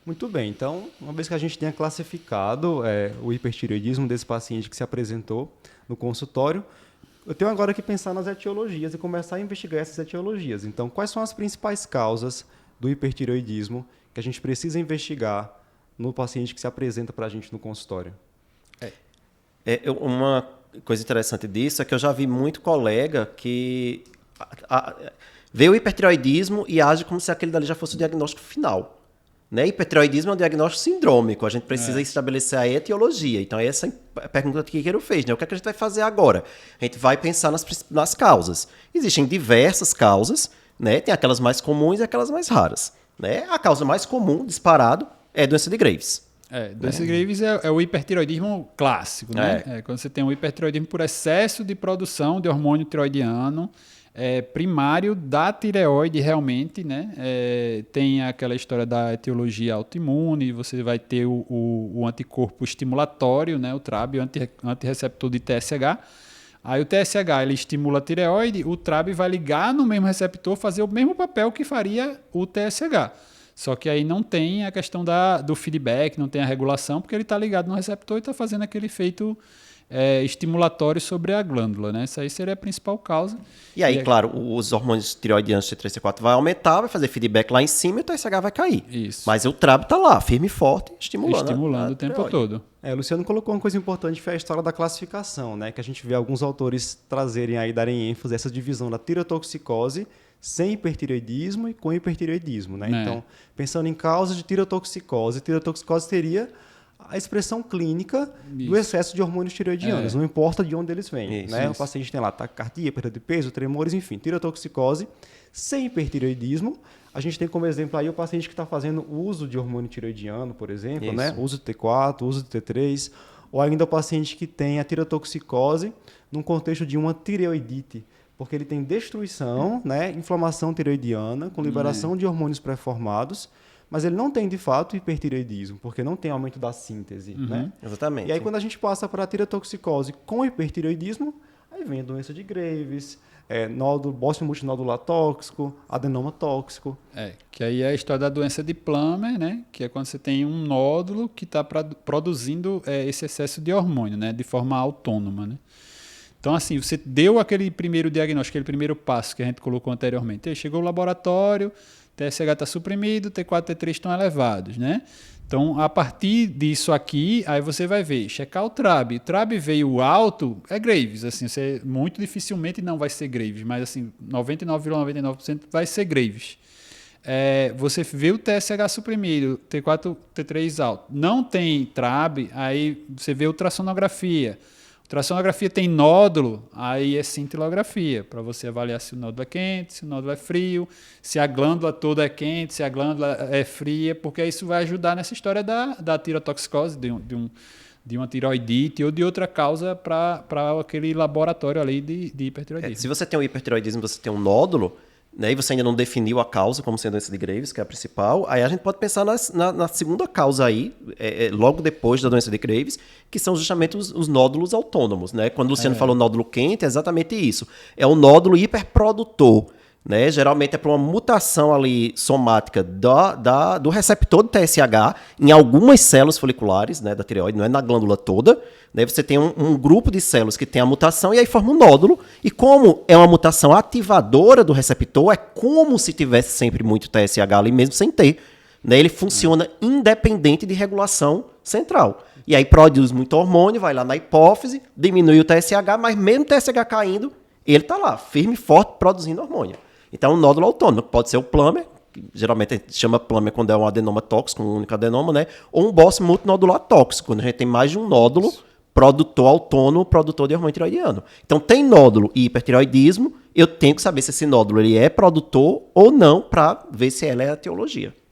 Muito bem, então, uma vez que a gente tenha classificado o hipertireoidismo desse paciente que se apresentou no consultório, eu tenho agora que pensar nas etiologias e começar a investigar essas etiologias. Então, quais são as principais causas do hipertireoidismo que a gente precisa investigar no paciente que se apresenta para a gente no consultório? Uma coisa interessante disso é que eu já vi muito colega que vê o hipertireoidismo e age como se aquele dali já fosse o diagnóstico final. Né? Hipertireoidismo é um diagnóstico sindrômico, a gente precisa estabelecer a etiologia. Então, essa é a pergunta que o Queiro fez. Né? O que é que a gente vai fazer agora? A gente vai pensar nas causas. Existem diversas causas, né? Tem aquelas mais comuns e aquelas mais raras. Né? A causa mais comum, disparado, é a doença de Graves. Doença de Graves é o hipertireoidismo clássico, né? Quando você tem um hipertireoidismo por excesso de produção de hormônio tiroidiano, primário da tireoide realmente, né? Tem aquela história da etiologia autoimune, você vai ter o anticorpo estimulatório, né? O TRAB, o antirreceptor de TSH. Aí o TSH ele estimula a tireoide, o TRAB vai ligar no mesmo receptor, fazer o mesmo papel que faria o TSH. Só que aí não tem a questão do feedback, não tem a regulação, porque ele está ligado no receptor e está fazendo aquele efeito estimulatório sobre a glândula, né? Essa aí seria a principal causa. E aí, claro, os hormônios tireoidianos T3 e T4 vai aumentar, vai fazer feedback lá em cima e o TSH vai cair. Isso. Mas o TRAB está lá, firme e forte, estimulando o tempo todo. O Luciano colocou uma coisa importante, que foi a história da classificação, né? Que a gente vê alguns autores trazerem aí, darem ênfase a essa divisão da tireotoxicose sem hipertireoidismo e com hipertireoidismo, né? Então, pensando em causas de tireotoxicose seria a expressão clínica do excesso de hormônios tireoidianos, não importa de onde eles vêm, né? O paciente tem lá taquicardia, perda de peso, tremores, enfim, tireotoxicose sem hipertireoidismo. A gente tem como exemplo aí o paciente que está fazendo uso de hormônio tireoidiano, por exemplo, né? Uso de T4, uso de T3, ou ainda o paciente que tem a tireotoxicose num contexto de uma tireoidite, porque ele tem destruição, né, inflamação tireoidiana, com liberação de hormônios pré-formados, mas ele não tem, de fato, hipertireoidismo, porque não tem aumento da síntese. Né? Exatamente. E aí, quando a gente passa para a tireotoxicose com hipertireoidismo, aí vem a doença de Graves, bócio multinodular tóxico, adenoma tóxico. Que aí é a história da doença de Plummer, né? Que é quando você tem um nódulo que está produzindo esse excesso de hormônio, né? De forma autônoma, né? Então, assim, você deu aquele primeiro diagnóstico, aquele primeiro passo que a gente colocou anteriormente. Aí chegou o laboratório, TSH está suprimido, T4 e T3 estão elevados, né? Então, a partir disso aqui, aí você vai ver, checar o TRAB. O TRAB veio alto, é Graves. Assim, você muito dificilmente não vai ser Graves, mas assim, 99,99% vai ser Graves. Você vê o TSH suprimido, T4, T3 alto. Não tem TRAB, aí você vê ultrassonografia. Ultrassonografia tem nódulo, aí é cintilografia, para você avaliar se o nódulo é quente, se o nódulo é frio, se a glândula toda é quente, se a glândula é fria, porque isso vai ajudar nessa história da tireotoxicose, de uma tireoidite ou de outra causa para aquele laboratório ali de hipertireoidismo. Se você tem um hipertireoidismo, você tem um nódulo, né, e você ainda não definiu a causa como sendo a doença de Graves, que é a principal, aí a gente pode pensar na segunda causa aí, logo depois da doença de Graves, que são justamente os nódulos autônomos. Né? Quando o Luciano falou nódulo quente, é exatamente isso. É um nódulo hiperprodutor. Né? Geralmente é para uma mutação ali somática do receptor do TSH em algumas células foliculares, né, da tireoide, não é na glândula toda. Né? Você tem um grupo de células que tem a mutação e aí forma um nódulo. E como é uma mutação ativadora do receptor, é como se tivesse sempre muito TSH ali mesmo sem ter. Né? Ele funciona independente de regulação central. E aí produz muito hormônio, vai lá na hipófise, diminui o TSH, mas mesmo o TSH caindo, ele está lá, firme e forte, produzindo hormônio. Então, um nódulo autônomo, que pode ser o Plummer, que geralmente a gente chama Plummer quando é um adenoma tóxico, um único adenoma, né? Ou um bócio multinodular tóxico, quando a gente tem mais de um nódulo produtor autônomo, produtor de hormônio tireoidiano. Então, tem nódulo e hipertireoidismo, eu tenho que saber se esse nódulo ele é produtor ou não para ver se ela é a etiologia.